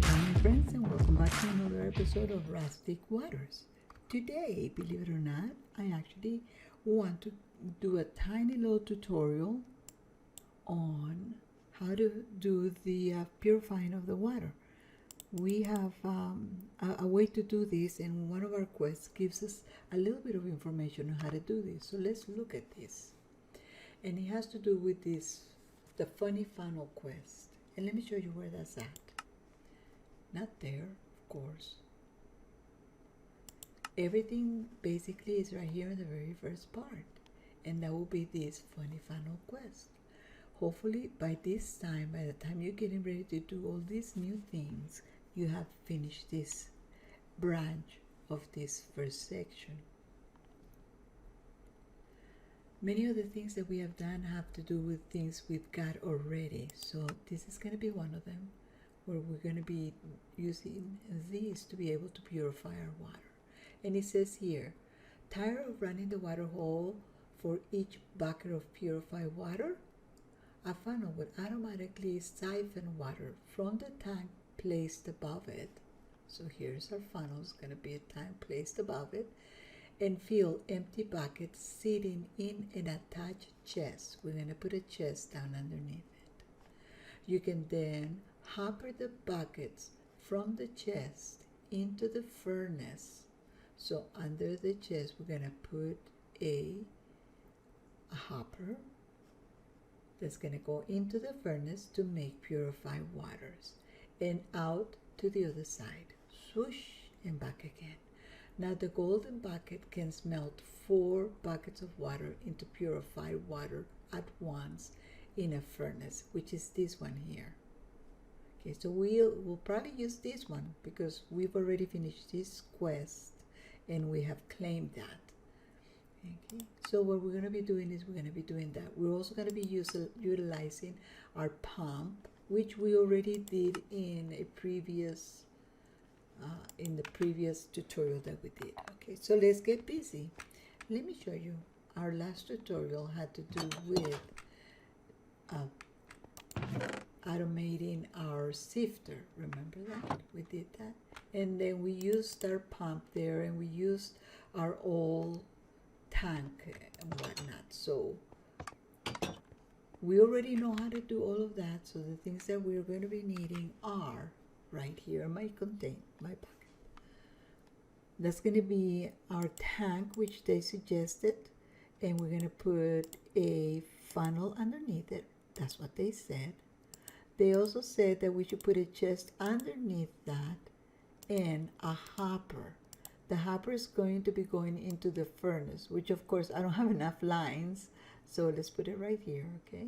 Hi, friends, and welcome back to another episode of Rustic Waters. Today, believe it or not, I actually want to do a tiny little tutorial on how to do the purifying of the water. We have a way to do this, and one of our quests gives us a little bit of information on how to do this. So let's look at this. And it has to do with the funny funnel quest. And let me show you where that's at. Not there, of course. Everything basically is right here in the very first part. And that will be this funny funnel quest. Hopefully by this time, by the time you're getting ready to do all these new things, you have finished this branch of this first section. Many of the things that we have done have to do with things we've got already. So this is going to be one of them, where we're going to be using these to be able to purify our water. And it says here, tired of running the water hole for each bucket of purified water? A funnel would automatically siphon water from the tank placed above it. So here's our funnel. It's going to be a tank placed above it, and fill empty buckets sitting in an attached chest. We're going to put a chest down underneath it. You can then hopper the buckets from the chest into the furnace. So under the chest, we're going to put a hopper that's going to go into the furnace to make purified waters, and out to the other side. Swoosh, and back again. Now the golden bucket can melt 4 buckets of water into purified water at once in a furnace, which is this one here. Okay, so we'll probably use this one because we've already finished this quest and we have claimed that. Okay, so what we're going to be doing is we're going to be doing that. We're also going to be utilizing our pump, which we already did in a previous in the previous tutorial that we did. Okay, so let's get busy. Let me show you. Our last tutorial had to do with automating our sifter. Remember that? We did that. And then we used our pump there, and we used our old tank and whatnot. So we already know how to do all of that. So the things that we're going to be needing are right here in my bucket. That's going to be our tank, which they suggested, and we're going to put a funnel underneath it. That's what they said. They also said that we should put a chest underneath that and a hopper. The hopper is going to be going into the furnace, which of course I don't have enough lines, so let's put it right here. Okay,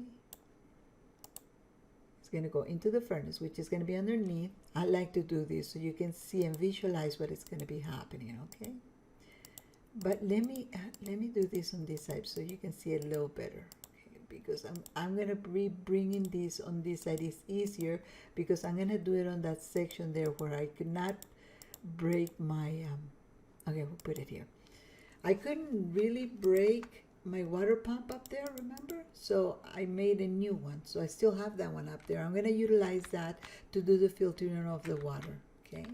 it's going to go into the furnace, which is going to be underneath. I like to do this so you can see and visualize what is going to be happening. Okay, but let me do this on this side so you can see it a little better. Okay? Because I'm going to be bringing this on this side. It's easier because I'm going to do it on that section there where I could not break my okay, we'll put it here. I couldn't really break my water pump up there, remember? So I made a new one. So I still have that one up there. I'm going to utilize that to do the filtering of the water. Okay,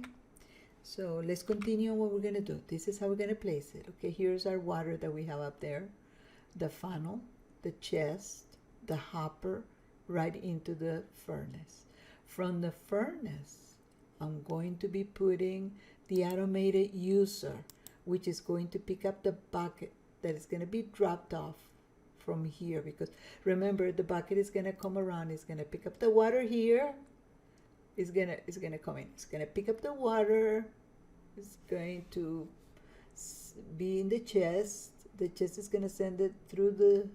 so let's continue on what we're going to do. This is how we're going to place it. Okay, here's our water that we have up there. The funnel, the chest, the hopper, right into the furnace. From the furnace, I'm going to be putting the automated user, which is going to pick up the bucket that is going to be dropped off from here, because remember the bucket is going to come around, it's going to pick up the water here, it's going to come in, it's going to pick up the water, it's going to be in the chest is going to send it through the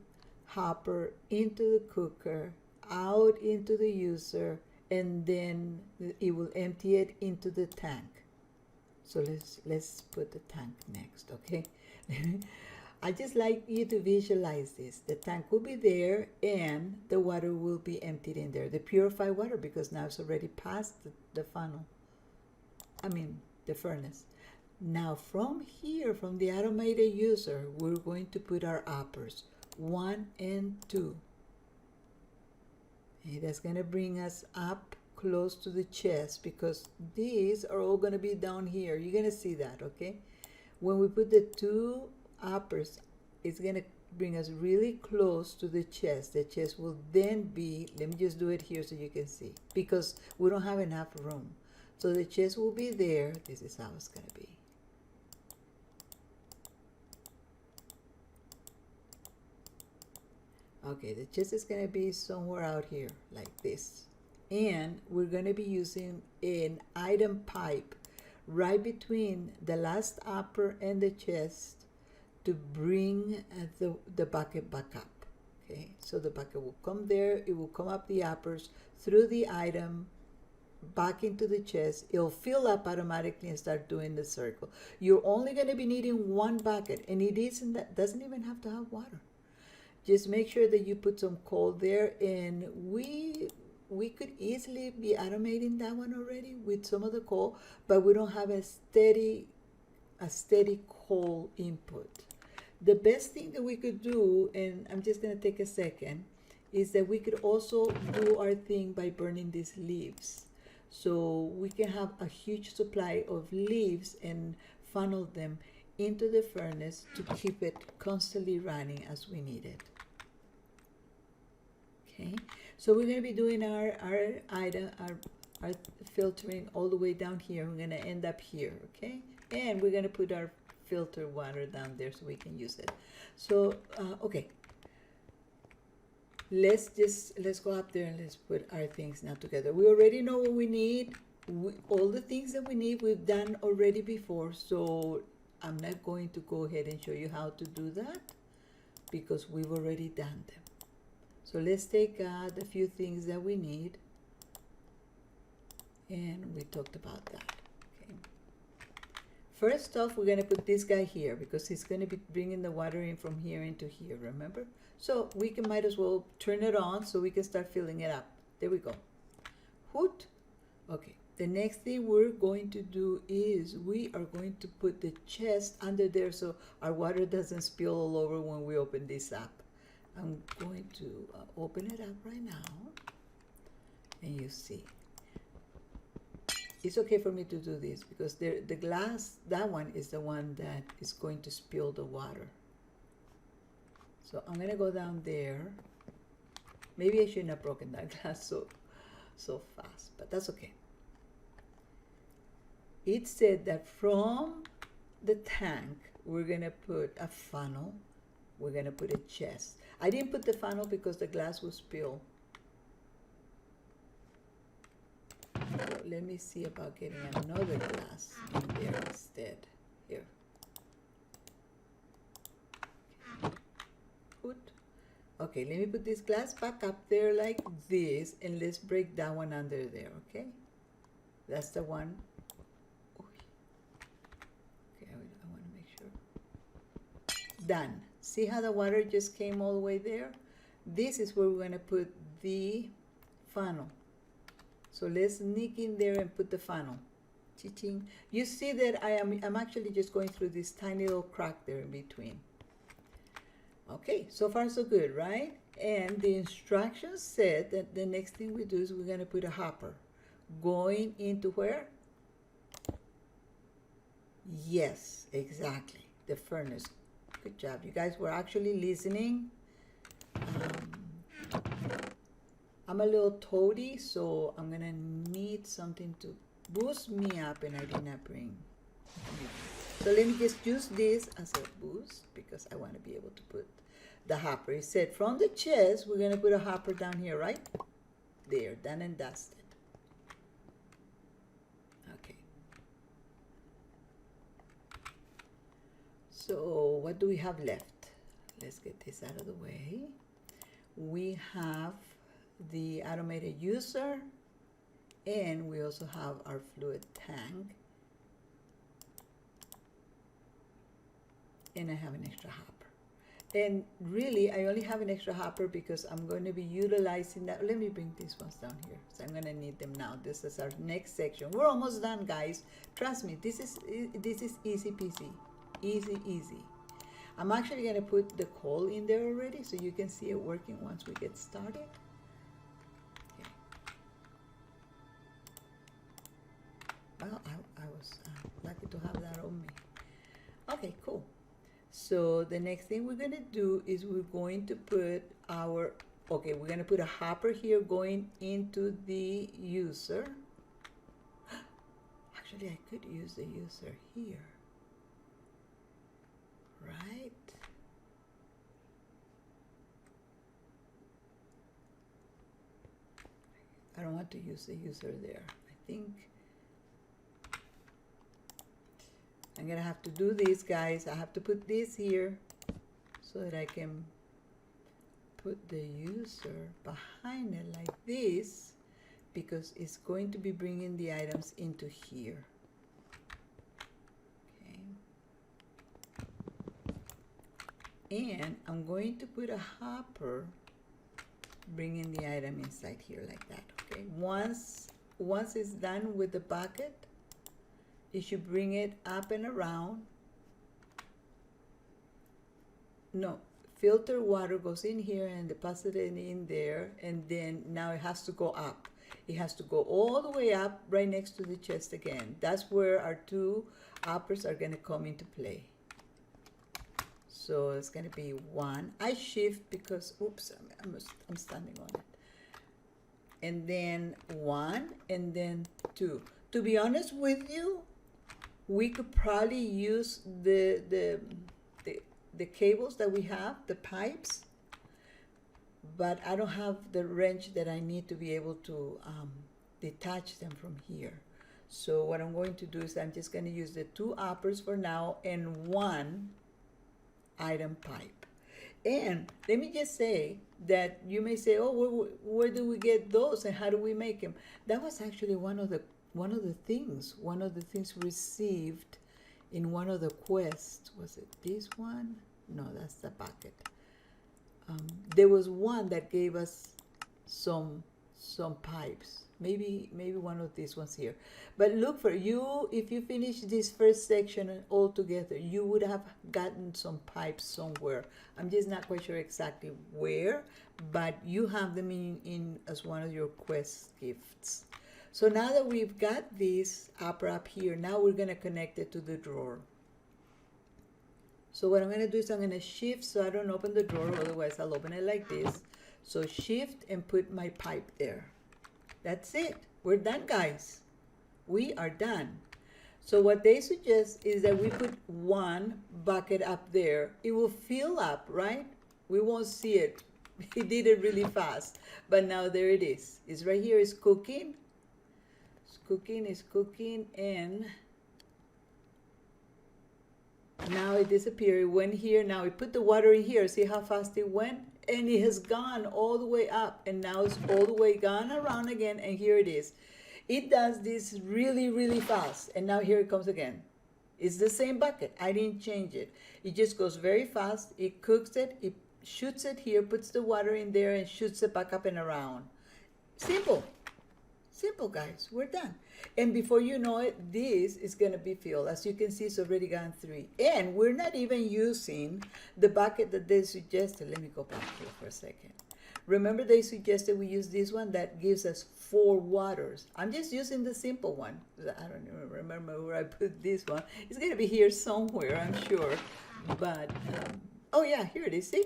hopper into the cooker, out into the user, and then it will empty it into the tank. So let's put the tank next, okay? I just like you to visualize this. The tank will be there and the water will be emptied in there. The purified water, because now it's already past the funnel. The furnace. Now from here, from the automated user, we're going to put our uppers, 1 and 2. Okay, that's going to bring us up close to the chest because these are all going to be down here. You're going to see that, okay? When we put the two uppers, it's going to bring us really close to the chest. The chest will then be, let me just do it here so you can see, because we don't have enough room. So the chest will be there. This is how it's going to be. Okay, the chest is going to be somewhere out here like this. And we're going to be using an item pipe right between the last upper and the chest to bring the bucket back up. Okay, so the bucket will come there, it will come up the uppers through the item back into the chest. It'll fill up automatically and start doing the circle. You're only going to be needing one bucket, and it isn't that, doesn't even have to have water. Just make sure that you put some coal there, and we could easily be automating that one already with some of the coal, but we don't have a steady coal input. The best thing that we could do, and I'm just going to take a second, is that we could also do our thing by burning these leaves. So we can have a huge supply of leaves and funnel them into the furnace to keep it constantly running as we need it. Okay, so we're going to be doing our filtering all the way down here. We're going to end up here, okay? And we're going to put our filter water down there so we can use it. So, okay. Let's go up there and let's put our things now together. We already know what we need. All the things that we need we've done already before, so I'm not going to go ahead and show you how to do that because we've already done them. So let's take out the few things that we need, and we talked about that. Okay. First off, we're going to put this guy here because he's going to be bringing the water in from here into here, remember? So we might as well turn it on so we can start filling it up. There we go. Hoot. Okay. The next thing we're going to do is we are going to put the chest under there so our water doesn't spill all over when we open this up. I'm going to open it up right now, and you see. It's okay for me to do this because the glass, that one is the one that is going to spill the water. So I'm going to go down there. Maybe I shouldn't have broken that glass so fast, but that's okay. It said that from the tank, we're going to put a funnel. We're going to put a chest. I didn't put the funnel because the glass will spill. So let me see about getting another glass in there instead. Here. Okay. Good. Okay, let me put this glass back up there like this, and let's break that one under there, okay? That's the one. Okay, I want to make sure. Done. See how the water just came all the way there? This is where we're going to put the funnel. So let's sneak in there and put the funnel. Cha-ching. You see that I'm actually just going through this tiny little crack there in between. Okay, so far so good, right? And the instructions said that the next thing we do is we're going to put a hopper. Going into where? Yes, exactly. The furnace. Good job. You guys were actually listening. I'm a little toady, so I'm going to need something to boost me up, and I did not bring. So let me just use this as a boost because I want to be able to put the hopper. It said from the chest, we're going to put a hopper down here, right? There, done and dusted. Okay. So what do we have left? Let's get this out of the way. We have the automated user, and we also have our fluid tank. And I have an extra hopper. And really, I only have an extra hopper because I'm going to be utilizing that. Let me bring these ones down here. So I'm going to need them now. This is our next section. We're almost done, guys. Trust me, this is easy peasy. Easy. I'm actually going to put the coal in there already so you can see it working once we get started. Okay. Well, I was lucky to have that on me. Okay, cool. So the next thing we're going to do is we're going to put our, okay, we're going to put a hopper here going into the user. Actually, I could use the user here, right? I don't want to use the user there. I think I'm gonna have to do this, guys. I have to put this here so that I can put the user behind it like this, because it's going to be bringing the items into here. Okay. And I'm going to put a hopper bringing the item inside here like that. Okay. Once it's done with the bucket, you should bring it up and around. No, filter water goes in here and deposited in there, and then now it has to go up. It has to go all the way up right next to the chest again. That's where our two uppers are going to come into play. So it's going to be one. I shift because, oops, I'm standing on it. And then one, and then two. To be honest with you, we could probably use the cables that we have, the pipes, but I don't have the wrench that I need to be able to detach them from here. So what I'm going to do is I'm just going to use the two uppers for now and one item pipe. And let me just say that you may say, oh, where do we get those and how do we make them? That was actually one of the things received in one of the quests. Was it this one? No, that's the bucket. There was one that gave us some pipes. Maybe one of these ones here. But look for you, if you finish this first section all together, you would have gotten some pipes somewhere. I'm just not quite sure exactly where, but you have them in as one of your quest gifts. So now that we've got this upper up here, now we're going to connect it to the drawer. So what I'm going to do is I'm going to shift so I don't open the drawer, otherwise I'll open it like this. So shift and put my pipe there. That's it. We're done, guys. We are done. So what they suggest is that we put one bucket up there. It will fill up, right? We won't see it. He did it really fast. But now there it is. It's right here. It's cooking. It's cooking, and now it disappeared. It went here. Now we put the water in here. See how fast it went? And it has gone all the way up, and now it's all the way gone around again, and here it is. It does this really, really fast, and now here it comes again. It's the same bucket. I didn't change it. It just goes very fast. It cooks it. It shoots it here, puts the water in there, and shoots it back up and around. Simple. Simple, guys. We're done. And before you know it, this is going to be filled. As you can see, it's already gone 3. And we're not even using the bucket that they suggested. Let me go back here for a second. Remember they suggested we use this one that gives us 4 waters. I'm just using the simple one. I don't even remember where I put this one. It's going to be here somewhere, I'm sure. But, oh yeah, here it is. See?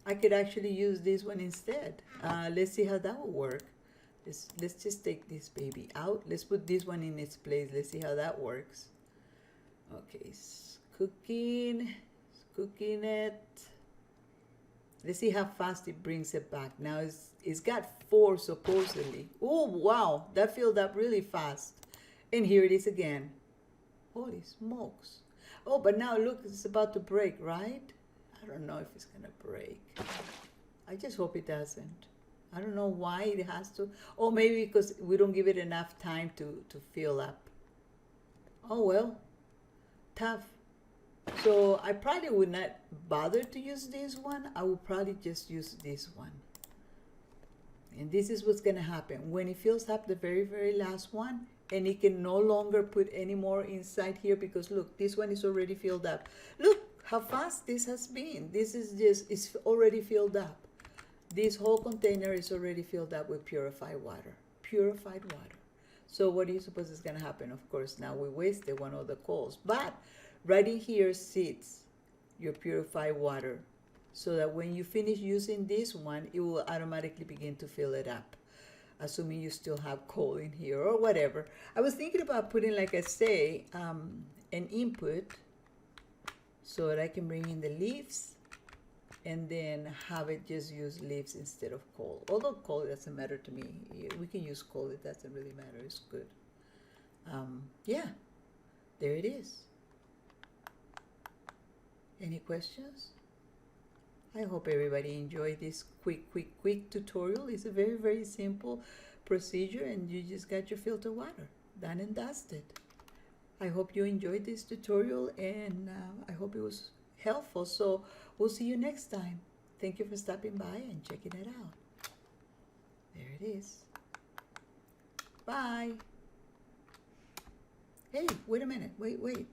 I could actually use this one instead. Let's see how that will work. Let's just take this baby out. Let's put this one in its place. Let's see how that works. Okay, it's cooking it. Let's see how fast it brings it back. Now it's got 4 supposedly. Oh, wow, that filled up really fast. And here it is again. Holy smokes. Oh, but now look, it's about to break, right? I don't know if it's gonna break. I just hope it doesn't. I don't know why it has to. Oh, maybe because we don't give it enough time to fill up. Oh, well, tough. So I probably would not bother to use this one. I would probably just use this one. And this is what's going to happen. When it fills up the very, very last one, and it can no longer put any more inside here because, look, this one is already filled up. Look how fast this has been. This is just, it's already filled up. This whole container is already filled up with purified water. Purified water. So what do you suppose is going to happen? Of course, now we wasted one of the coals. But right in here sits your purified water, so that when you finish using this one, it will automatically begin to fill it up, assuming you still have coal in here or whatever. I was thinking about putting, like I say, an input so that I can bring in the leaves and then have it just use leaves instead of coal. Although coal doesn't matter to me. We can use coal, it doesn't really matter, it's good. Yeah, there it is. Any questions? I hope everybody enjoyed this quick tutorial. It's a very, very simple procedure, and you just got your filter water done and dusted. I hope you enjoyed this tutorial, and I hope it was helpful. So we'll see you next time. Thank you for stopping by and checking it out. There it is. Bye. Hey, wait a minute. Wait.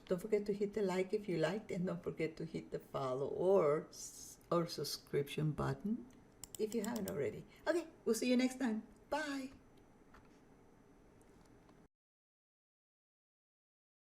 Don't forget to hit the like if you liked, and don't forget to hit the follow or subscription button if you haven't already. Okay, we'll see you next time.